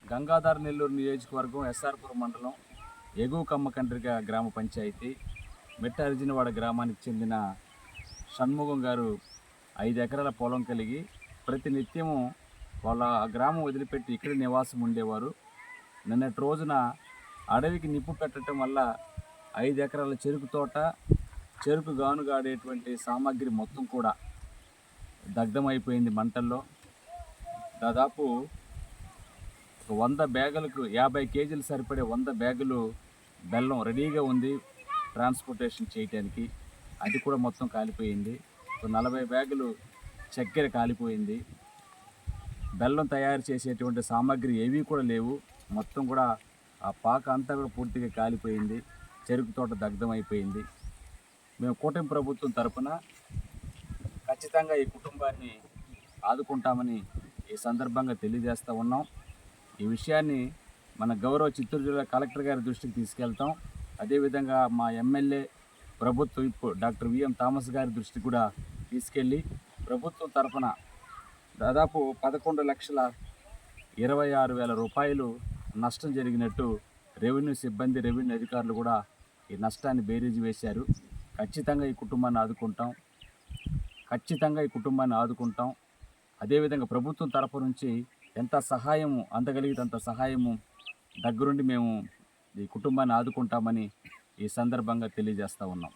గంగాధర నెల్లూరు నియోజకవర్గం ఎస్ఆర్పురం మండలం ఎగువ కమ్మకండ్రిక గ్రామ పంచాయతీ మెట్టార్జినవాడ గ్రామానికి చెందిన షణ్ముగం గారు 5 ఎకరాల పొలం కలిగి ప్రతినిత్యము వాళ్ళ గ్రామం వదిలిపెట్టి ఇక్కడ నివాసం ఉండేవారు. నిన్నటి రోజున అడవికి నిప్పు పెట్టడం వల్ల 5 ఎకరాల చెరుకు తోట, చెరుకు గానుగాడేటువంటి సామాగ్రి మొత్తం కూడా దగ్ధమైపోయింది మంటల్లో. దాదాపు 100 బ్యాగులకు 50 కేజీలు సరిపడే 100 బ్యాగులు బెల్లం రెడీగా ఉంది ట్రాన్స్పోర్టేషన్ చేయడానికి, అది కూడా మొత్తం కాలిపోయింది. 40 బ్యాగులు చక్కెర కాలిపోయింది. బెల్లం తయారు చేసేటువంటి సామాగ్రి ఏవీ కూడా లేవు. మొత్తం కూడా ఆ పాక అంతా కూడా పూర్తిగా కాలిపోయింది. చెరుకు తోట దగ్ధం అయిపోయింది. మేము కూటమి ప్రభుత్వం తరపున ఖచ్చితంగా ఈ కుటుంబాన్ని ఆదుకుంటామని ఈ సందర్భంగా తెలియజేస్తూ ఉన్నాం. ఈ విషయాన్ని మన గౌరవ చిత్తూరు జిల్లా కలెక్టర్ గారి దృష్టికి తీసుకెళ్తాం. అదేవిధంగా మా ఎమ్మెల్యే ప్రభుత్వ విప్ డాక్టర్ విఎం థామస్ గారి దృష్టికి కూడా తీసుకెళ్ళి ప్రభుత్వం తరఫున దాదాపు 11,26,000 రూపాయలు నష్టం జరిగినట్టు రెవెన్యూ సిబ్బంది, రెవెన్యూ అధికారులు కూడా ఈ నష్టాన్ని బేరీజు వేశారు. ఖచ్చితంగా ఈ కుటుంబాన్ని ఆదుకుంటాం. అదేవిధంగా ప్రభుత్వం తరపు నుంచి ఎంత సహాయము అందగలిగితే అంత సహాయము దగ్గరుండి మేము ఈ కుటుంబాన్ని ఆదుకుంటామని ఈ సందర్భంగా తెలియజేస్తూ ఉన్నాం.